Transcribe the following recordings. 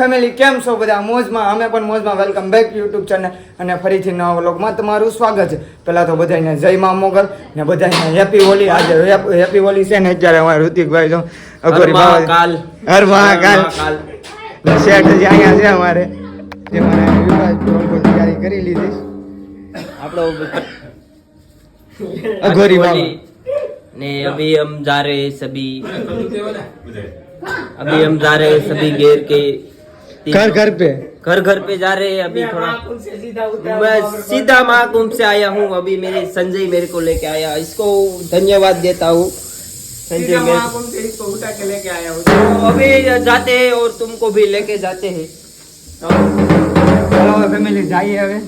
Family કેમ છો બધા મોજમાં? અમે પણ મોજમાં. વેલકમ બેક યુટ્યુબ ચેનલ અને ફરીથી નવા વ્લોગમાં તમારું સ્વાગત છે. પહેલાં તો બધાને જય મા મોગલ ને બધાને હેપી હોલી. આજે હેપી હોલી છે ને અત્યારે અમારે ઋતિકભાઈ જો અઘોરી કાલ હર મહાકાલ શેઠ હજી અહીંયા છે અમારે જેમાં તૈયારી કરી લીધી આપણો અઘોરી બાબા ने अभी हम जा रहे हैं सभी सभी घेर के घर पे जा रहे हैं अभी थोड़ा मैं सीधा महाकुंभ से आया हूँ अभी मेरे संजय मेरे को लेके आया इसको धन्यवाद देता हूँ संजय महाकुंभ से इसको उठा के लेके आया हूँ तो अभी जाते हैं और तुमको भी लेके जाते हैं चलो फैमिली जाइए હવે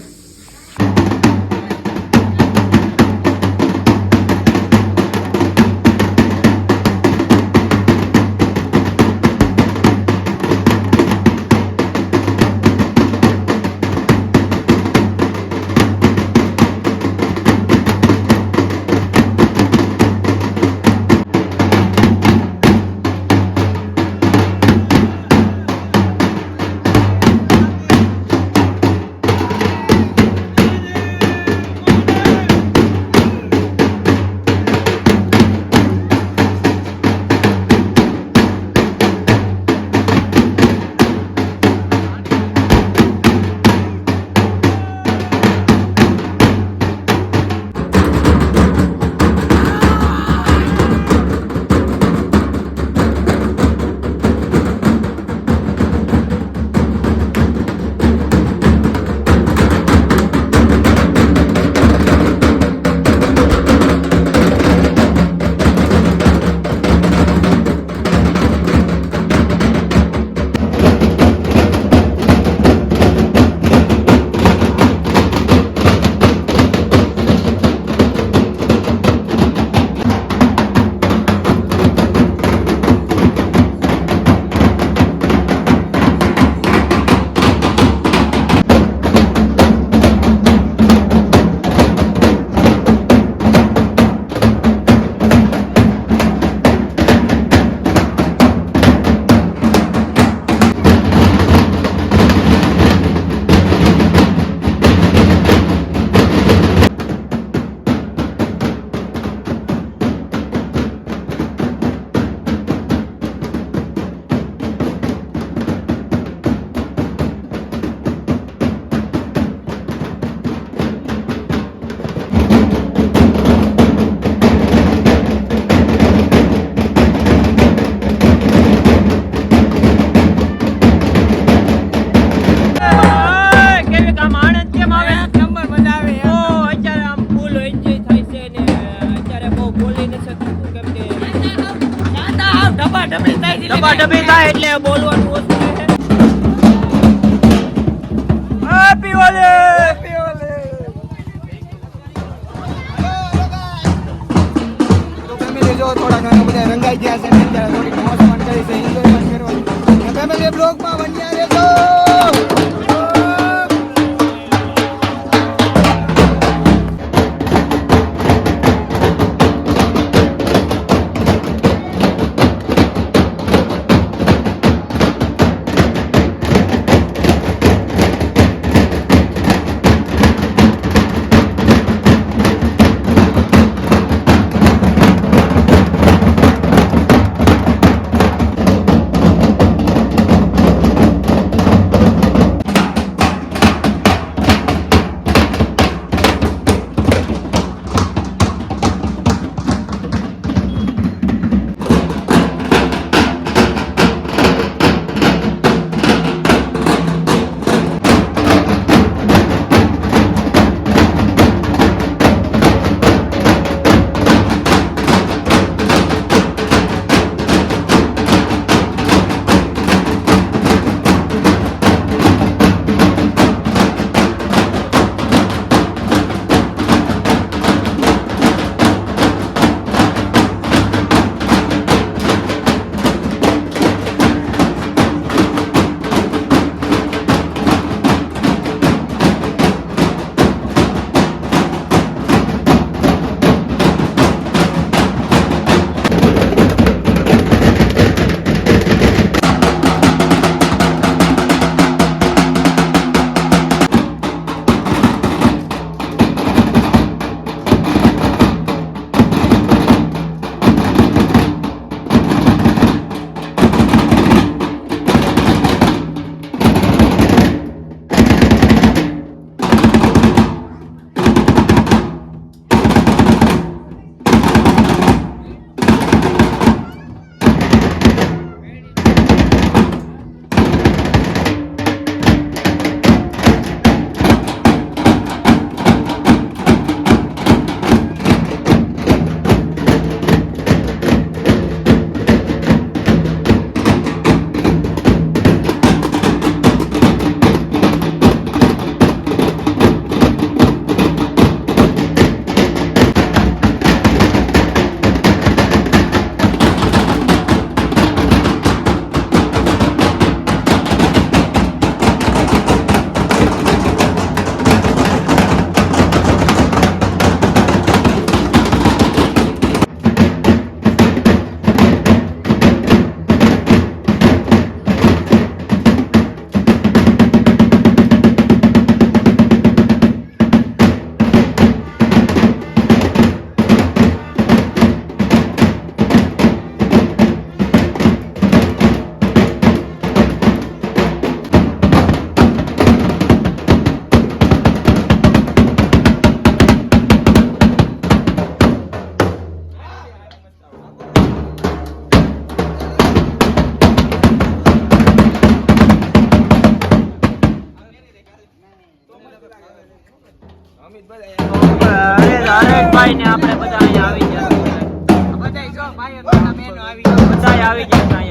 ડબ્બી થાય એટલે બોલવાનું ઓછું હેપી હોલી તો ફેમિલી જો થોડા ઘણા બધા રંગાઈ ગયા છે ને અત્યારે થોડી મોજ પણ કરી છે એન્જોયમેન્ટ કરવાની ફેમિલી બ્લોગમાં બન્યા રહેજો હરેશભાઈ ને આપણે બધા અહીંયા આવી ગયા બધા જો ભાઈઓ બધા બહેનો આવી ગયા બધા આવી ગયા છે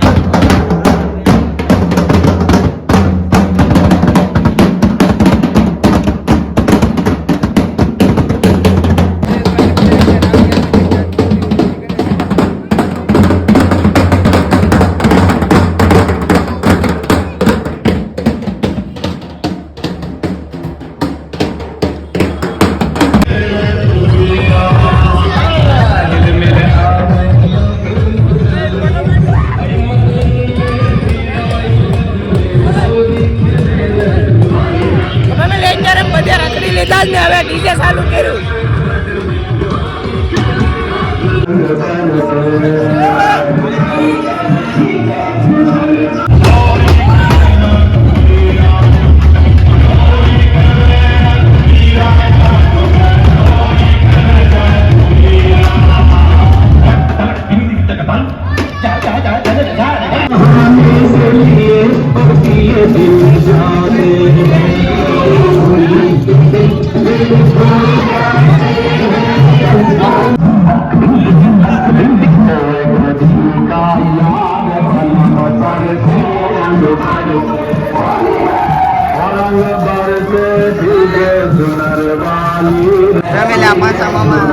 અહીંયા હવે ડીજે ચાલુ કર્યું રમેલા માતા મામા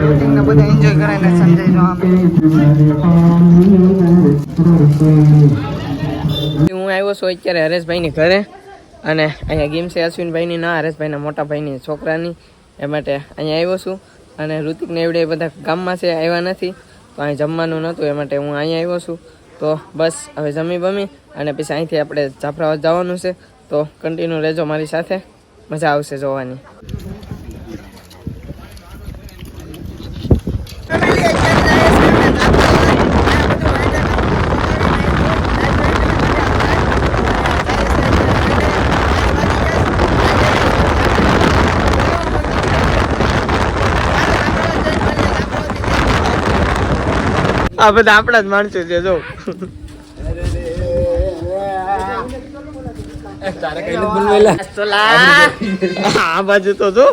રૂટિંગને બધા એન્જોય કરાય ને સંજય નો હું આવ્યો છું અત્યારે હરેશભાઈની ઘરે અને અહીંયા ગેમ છે અશ્વિનભાઈની ના હરેશભાઈના મોટા ભાઈની છોકરાની એ માટે અહીંયા આવ્યો છું અને ઋતિકને એવડે બધા ગામમાં છે આવ્યા નથી તો અહીં જમવાનું નહોતું એ માટે હું અહીંયા આવ્યો છું તો બસ હવે જમી બમી અને પછી અહીંથી આપણે જાફરાબાદ જવાનું છે તો કન્ટિન્યુ રહેજો મારી સાથે મજા આવશે જોવાની આ બધા આપણા જ માણસો છે જો આ બાજુ તો જો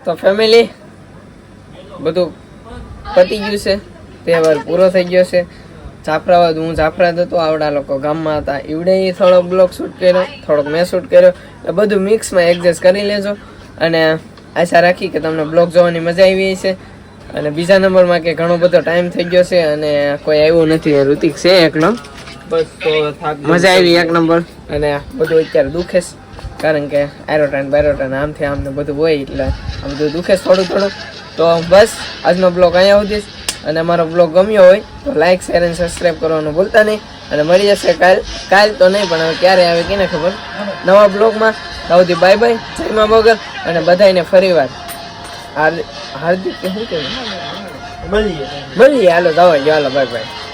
તો ફેમિલી બધું પતી ગયું છે તહેવાર પૂરો થઈ ગયો છે જાફરાબાદ હું જાફરાબાદ હતો આવડા લોકો ગામમાં હતા એવડે થોડોક બ્લોગ શૂટ કર્યો થોડોક મેં શૂટ કર્યો એટલે બધું મિક્સમાં એડજસ્ટ કરી લેજો અને આશા રાખી કે તમને બ્લોગ જોવાની મજા આવી છે અને બીજા નંબરમાં કે ઘણો બધો ટાઈમ થઈ ગયો છે અને કોઈ આવ્યું નથી ઋતિક છે એકલો બસ તો મજા આવી એક નંબર અને બધું અત્યારે દુખે છે કારણ કે એરોટાઈન બેરોટાઈન આમથી આમને બધું હોય એટલે આ બધું દુખે થોડું તો બસ આજનો બ્લોગ અહીંયા સુધી અને અમારો બ્લોગ ગમ્યો હોય તો લાઈક શેર અને સબસ્ક્રાઈબ કરવાનું ભૂલતા નહીં અને મળી જશે કાલ તો નહીં પણ હવે ક્યારે આવે કેને ખબર નવા બ્લોગમાં સુધી બાય બાય જય મા મોગલ અને બધાને ફરીવાર હાર્દિક કે શું કહેવાય મળીએ હાલો જવા હાલો બાય બાય